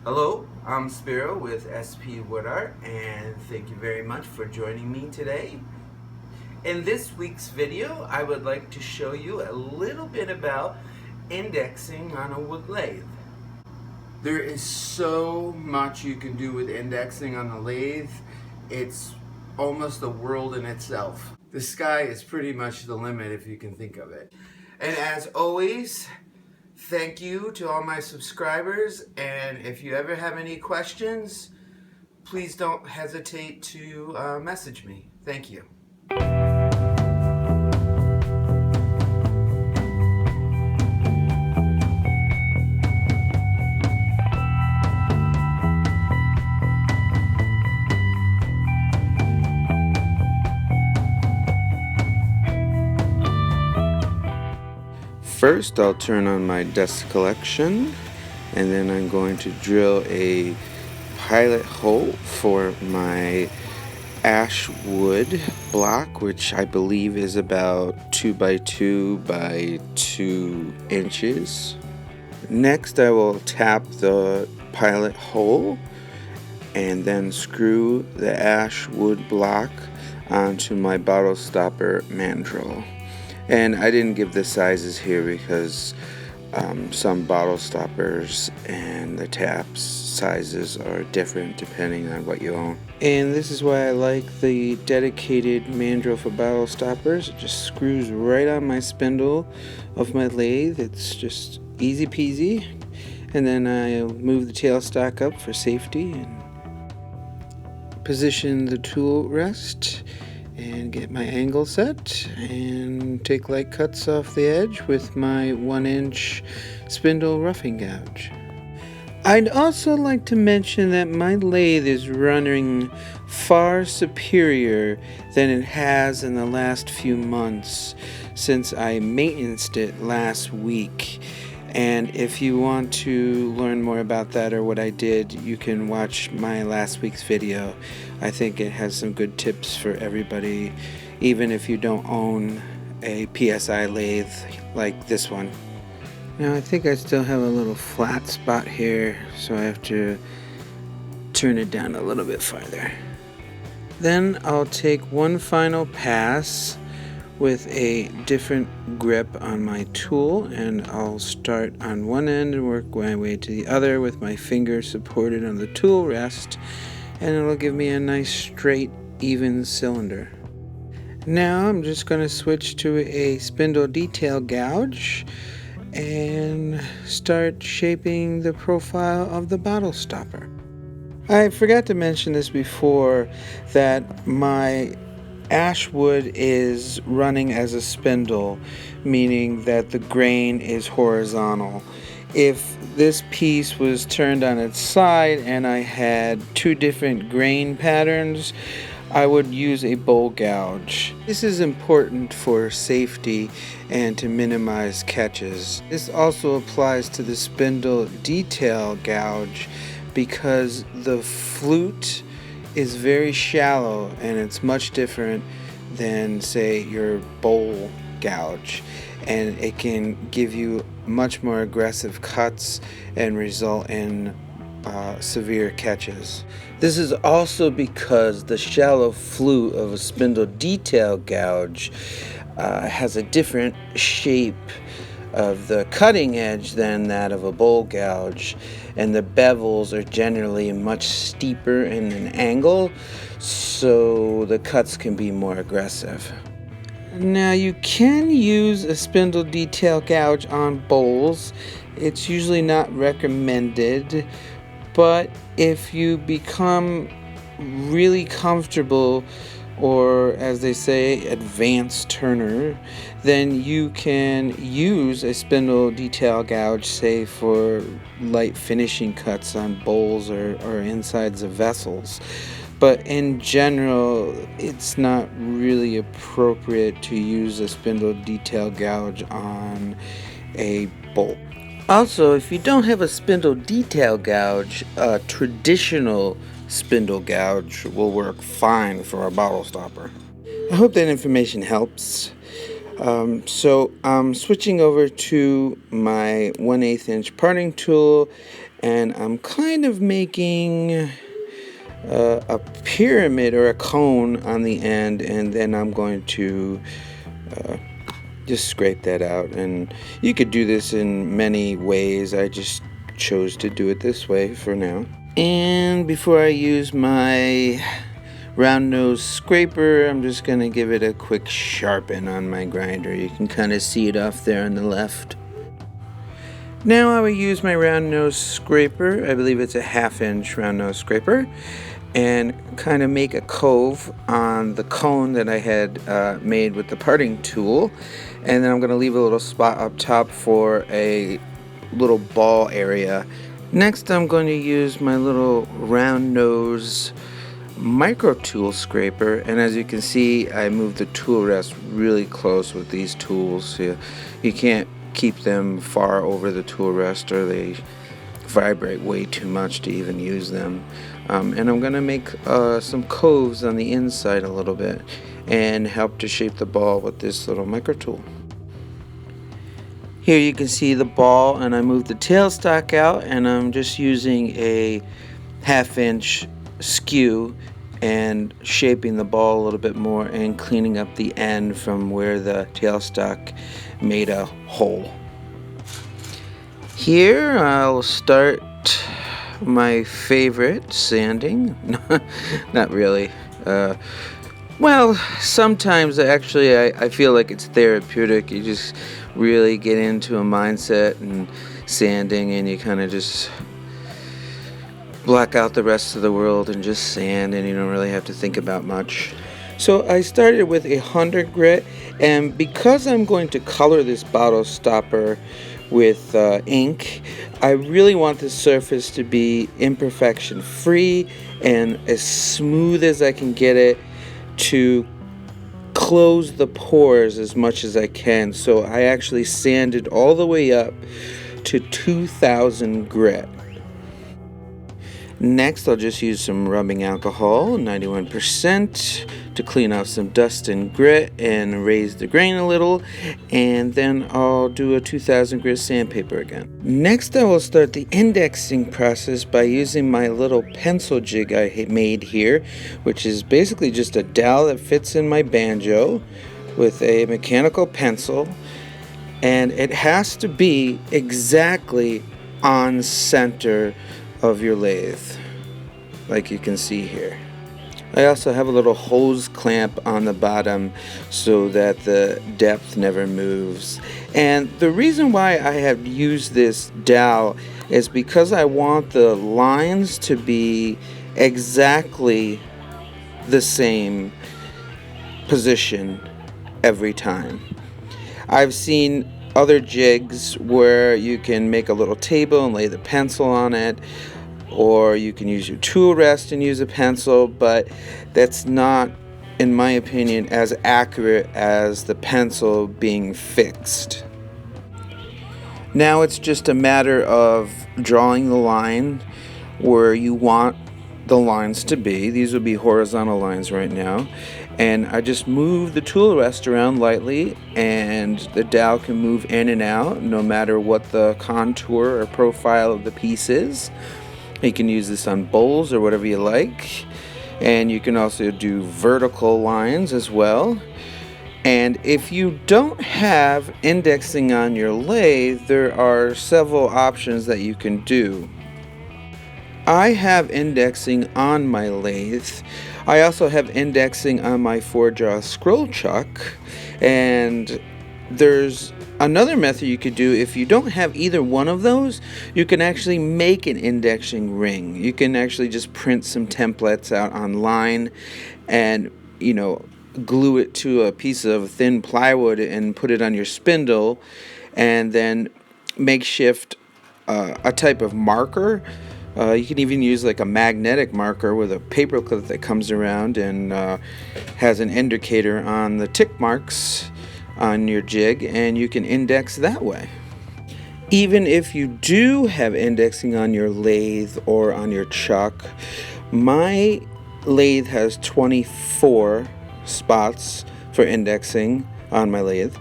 Hello, I'm Spiro with SP Wood Art, and thank you very much for joining me today. In this week's video, I would like to show you a little bit about indexing on a wood lathe. There is so much you can do with indexing on a lathe. It's almost a world in itself. The sky is pretty much the limit if you can think of it. And as always, thank you to all my subscribers, and if you ever have any questions, please don't hesitate to message me. Thank you. First, I'll turn on my dust collection, and then I'm going to drill a pilot hole for my ash wood block, which I believe is about 2 by 2 by 2 inches. Next, I will tap the pilot hole and then screw the ash wood block onto my bottle stopper mandrel. And I didn't give the sizes here because some bottle stoppers and the taps sizes are different depending on what you own. And this is why I like the dedicated mandrel for bottle stoppers. It just screws right on my spindle of my lathe. It's just easy peasy. And then I move the tailstock up for safety and position the tool rest and get my angle set and take light cuts off the edge with my 1-inch spindle roughing gouge. I'd also like to mention that my lathe is running far superior than it has in the last few months since I maintenanced it last week. And if you want to learn more about that or what I did, you can watch my last week's video. I think it has some good tips for everybody, even if you don't own a PSI lathe like this one. Now I think I still have a little flat spot here, so I have to turn it down a little bit farther. Then I'll take one final pass with a different grip on my tool, and I'll start on one end and work my way to the other with my finger supported on the tool rest, and it'll give me a nice straight even cylinder. Now I'm just going to switch to a spindle detail gouge and start shaping the profile of the bottle stopper. I forgot to mention this before, that my ash wood is running as a spindle, meaning that the grain is horizontal. If this piece was turned on its side and I had two different grain patterns, I would use a bowl gouge. This is important for safety and to minimize catches. This also applies to the spindle detail gouge because the flute is very shallow and it's much different than, say, your bowl gouge, and it can give you much more aggressive cuts and result in severe catches. This is also because the shallow flute of a spindle detail gouge has a different shape of the cutting edge than that of a bowl gouge, and the bevels are generally much steeper in an angle, so the cuts can be more aggressive. Now you can use a spindle detail gouge on bowls. It's usually not recommended, but if you become really comfortable, or as they say, advanced turner, then you can use a spindle detail gouge, say for light finishing cuts on bowls or insides of vessels. But in general, it's not really appropriate to use a spindle detail gouge on a bowl. Also, if you don't have a spindle detail gouge, a traditional spindle gouge will work fine for a bottle stopper. I hope that information helps. So I'm switching over to my 1/8 inch parting tool, and I'm kind of making a pyramid or a cone on the end, and then I'm going to just scrape that out. And you could do this in many ways. I just chose to do it this way for now. And before I use my round nose scraper, I'm just going to give it a quick sharpen on my grinder. You can kind of see it off there on the left. Now I will use my round nose scraper, I believe it's a 1/2 inch round nose scraper, and kind of make a cove on the cone that I had made with the parting tool. And then I'm going to leave a little spot up top for a little ball area. Next I'm going to use my little round nose micro tool scraper, and as you can see, I moved the tool rest really close with these tools. You can't keep them far over the tool rest or they vibrate way too much to even use them. And I'm going to make some coves on the inside a little bit and help to shape the ball with this little micro tool. Here you can see the ball, and I moved the tailstock out, and I'm just using a 1/2 inch skew and shaping the ball a little bit more and cleaning up the end from where the tailstock made a hole. Here I'll start my favorite, sanding. Not really. Well, sometimes actually I feel like it's therapeutic. You just really get into a mindset and sanding, and you kind of just block out the rest of the world and just sand, and you don't really have to think about much. So I started with 100 grit, and because I'm going to color this bottle stopper with ink, I really want the surface to be imperfection free and as smooth as I can get it to close the pores as much as I can. So I actually sanded all the way up to 2000 grit. Next, I'll just use some rubbing alcohol, 91%, to clean out some dust and grit and raise the grain a little. And then I'll do a 2000 grit sandpaper again. Next, I will start the indexing process by using my little pencil jig I made here, which is basically just a dowel that fits in my banjo with a mechanical pencil. And it has to be exactly on center of your lathe, like you can see here. I also have a little hose clamp on the bottom so that the depth never moves. And the reason why I have used this dowel is because I want the lines to be exactly the same position every time. I've seen other jigs where you can make a little table and lay the pencil on it, or you can use your tool rest and use a pencil, but that's not, in my opinion, as accurate as the pencil being fixed. Now it's just a matter of drawing the line where you want the lines to be. These would be horizontal lines right now. And I just move the tool rest around lightly, and the dowel can move in and out no matter what the contour or profile of the piece is. You can use this on bowls or whatever you like. And you can also do vertical lines as well. And if you don't have indexing on your lathe, there are several options that you can do. I have indexing on my lathe. I also have indexing on my 4-jaw scroll chuck, and there's another method you could do. If you don't have either one of those, you can actually make an indexing ring. You can actually just print some templates out online and, glue it to a piece of thin plywood and put it on your spindle, and then makeshift a type of marker. You can even use like a magnetic marker with a paper clip that comes around and has an indicator on the tick marks on your jig, and you can index that way. Even if you do have indexing on your lathe or on your chuck, my lathe has 24 spots for indexing. on my lathe,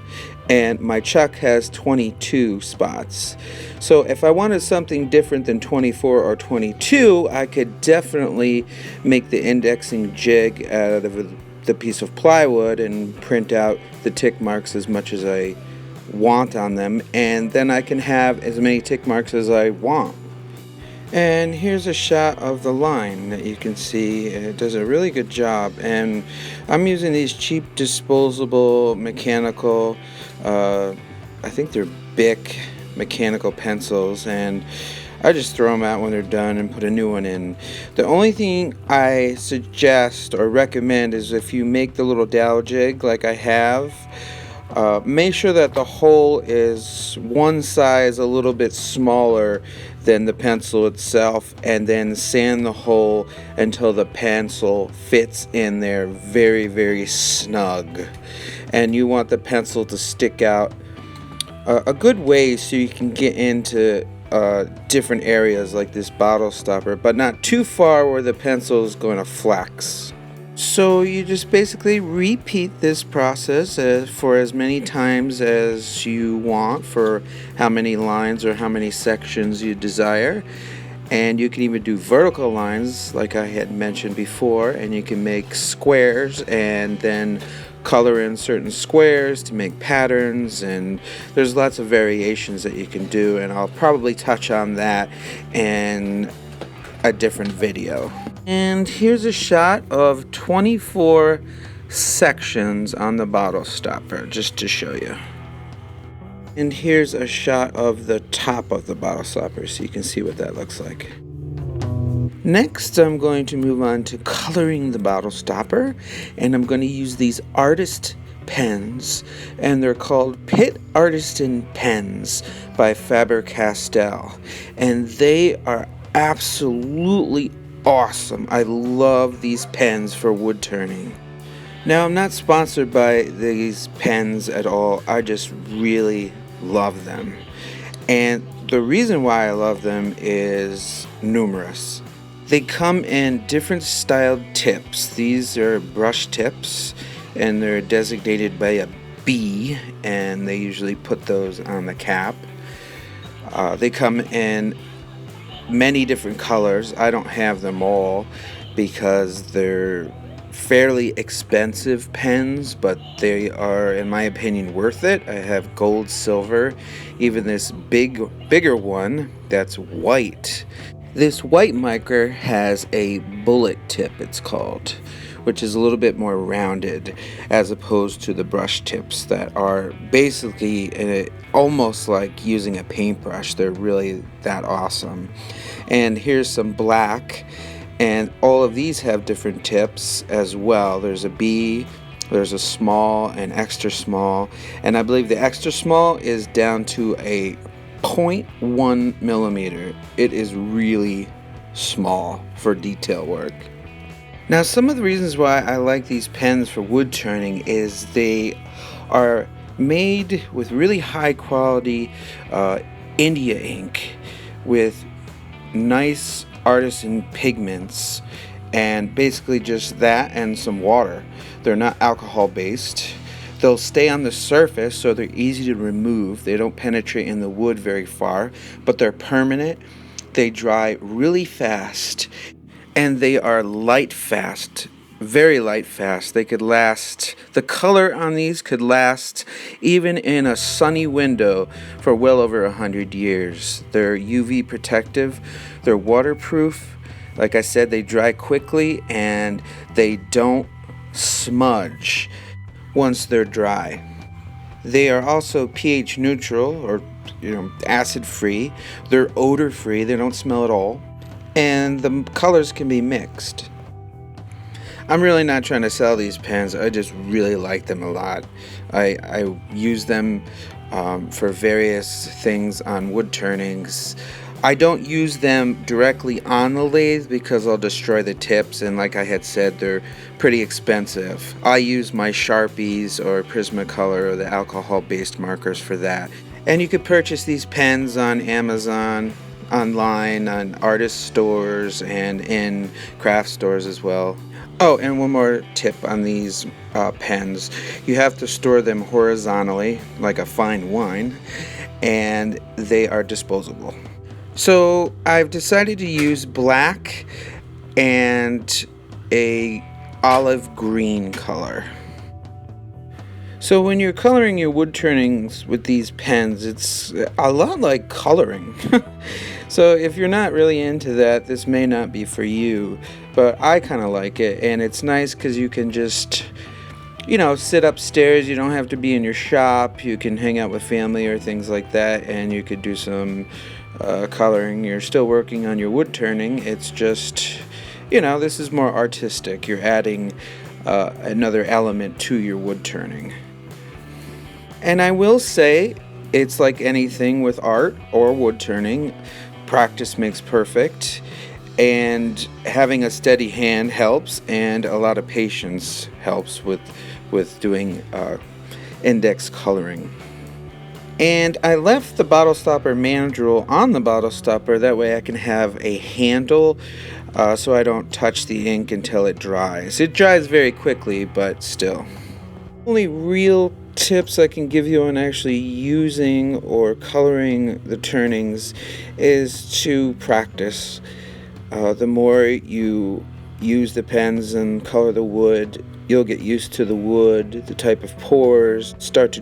and my chuck has 22 spots. So if I wanted something different than 24 or 22, I could definitely make the indexing jig out of the piece of plywood and print out the tick marks as much as I want on them, and then I can have as many tick marks as I want. And here's a shot of the line that you can see. It does a really good job, and I'm using these cheap disposable mechanical, I think they're Bic mechanical pencils, and I just throw them out when they're done and put a new one in. The only thing I suggest or recommend is if you make the little dowel jig like I have, make sure that the hole is one size a little bit smaller than the pencil itself, and then sand the hole until the pencil fits in there very, very snug. And you want the pencil to stick out a good way so you can get into different areas like this bottle stopper, but not too far where the pencil is going to flex. So you just basically repeat this process for as many times as you want, for how many lines or how many sections you desire. And you can even do vertical lines like I had mentioned before, and you can make squares and then color in certain squares to make patterns, and there's lots of variations that you can do, and I'll probably touch on that in a different video. And here's a shot of 24 sections on the bottle stopper, just to show you. And here's a shot of the top of the bottle stopper so you can see what that looks like. Next, I'm going to move on to coloring the bottle stopper, and I'm going to use these artist pens, and they're called PITT Artisan Pens by Faber-Castell, and they are absolutely awesome. I love these pens for wood turning. Now, I'm not sponsored by these pens at all. I just really love them, and the reason why I love them is numerous. They come in different styled tips. These are brush tips, and they're designated by a B, and they usually put those on the cap. They come in many different colors. I don't have them all because they're fairly expensive pens, but they are, in my opinion, worth it. I have gold, silver, even this bigger one that's white. This white marker has a bullet tip, it's called, which is a little bit more rounded as opposed to the brush tips that are basically almost like using a paintbrush. They're really that awesome. And here's some black, and all of these have different tips as well. There's a B, there's a small and extra small, and I believe the extra small is down to a 0.1 millimeter. It is really small for detail work. Now, some of the reasons why I like these pens for wood turning is they are made with really high quality India ink with nice artisan pigments, and basically just that and some water. They're not alcohol based. They'll stay on the surface, so they're easy to remove. They don't penetrate in the wood very far, but they're permanent. They dry really fast, and they are light fast, very light fast. They could last, the color on these could last even in a sunny window for well over 100 years. They're UV protective, they're waterproof. Like I said, they dry quickly and they don't smudge once they're dry. They are also pH neutral, or acid free. They're odor free, they don't smell at all, and the colors can be mixed. I'm really not trying to sell these pens, I just really like them a lot. I use them for various things on wood turnings. I don't use them directly on the lathe because I'll destroy the tips, and like I had said, they're pretty expensive. I use my Sharpies or Prismacolor or the alcohol-based markers for that. And you could purchase these pens on Amazon, online, on artist stores, and in craft stores as well. Oh, and one more tip on these pens. You have to store them horizontally, like a fine wine, and they are disposable. So I've decided to use black and a olive green color. So when you're coloring your wood turnings with these pens, it's a lot like coloring. So if you're not really into that, this may not be for you, but I kind of like it, and it's nice because you can just, sit upstairs. You don't have to be in your shop. You can hang out with family or things like that, and you could do some coloring. You're still working on your wood turning. It's just, this is more artistic. You're adding another element to your wood turning. And I will say, it's like anything with art or wood turning. Practice makes perfect, and having a steady hand helps, and a lot of patience helps with doing index coloring. And I left the bottle stopper mandrel on the bottle stopper, that way I can have a handle so I don't touch the ink until it dries. It dries very quickly, but still. Only real tips I can give you on actually using or coloring the turnings is to practice. The more you use the pens and color the wood, you'll get used to the wood, the type of pores, start to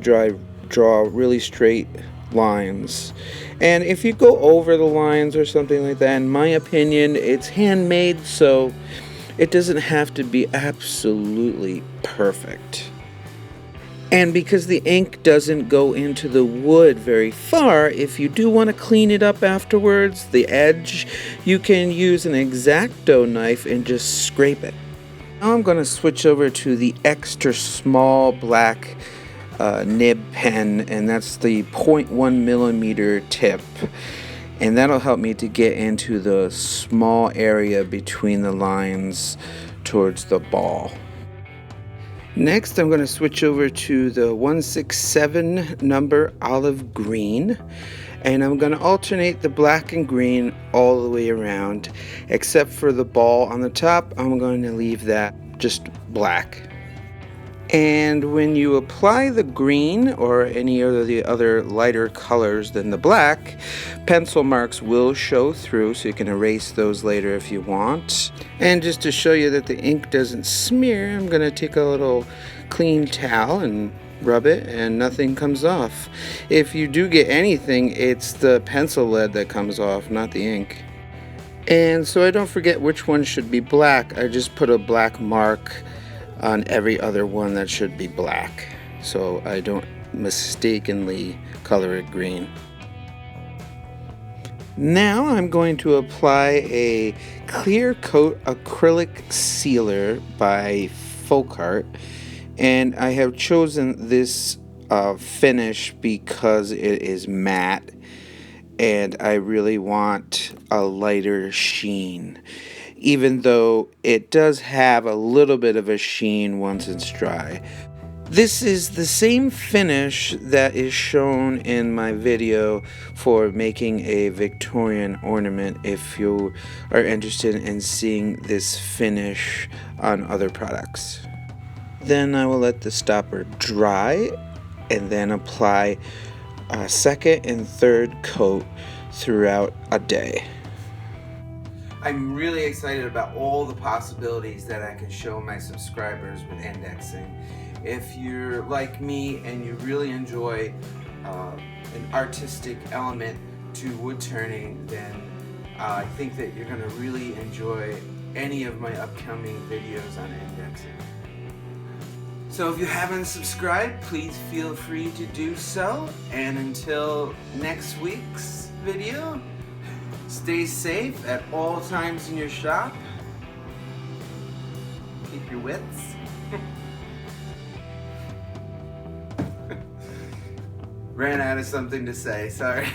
draw really straight lines. And if you go over the lines or something like that, in my opinion, it's handmade, so it doesn't have to be absolutely perfect. And because the ink doesn't go into the wood very far, if you do want to clean it up afterwards, the edge, you can use an X-Acto knife and just scrape it. Now I'm going to switch over to the extra small black nib pen, and that's the 0.1 millimeter tip. And that'll help me to get into the small area between the lines towards the ball. Next, I'm going to switch over to the 167 number olive green, and I'm going to alternate the black and green all the way around, except for the ball on the top. I'm going to leave that just black. And when you apply the green or any of the other lighter colors than the black, pencil marks will show through, so you can erase those later if you want. And just to show you that the ink doesn't smear, I'm going to take a little clean towel and rub it, and nothing comes off. If you do get anything, it's the pencil lead that comes off, not the ink. And so I don't forget which one should be black, I just put a black mark on every other one that should be black, so I don't mistakenly color it green. Now I'm going to apply a clear coat acrylic sealer by Folkart, and I have chosen this finish because it is matte and I really want a lighter sheen, even though it does have a little bit of a sheen once it's dry. This is the same finish that is shown in my video for making a Victorian ornament if you are interested in seeing this finish on other products. Then I will let the stopper dry and then apply a second and third coat throughout a day. I'm really excited about all the possibilities that I can show my subscribers with indexing. If you're like me and you really enjoy an artistic element to wood turning, then I think that you're going to really enjoy any of my upcoming videos on indexing. So if you haven't subscribed, please feel free to do so. And until next week's video, stay safe at all times in your shop. Keep your wits. Ran out of something to say, sorry.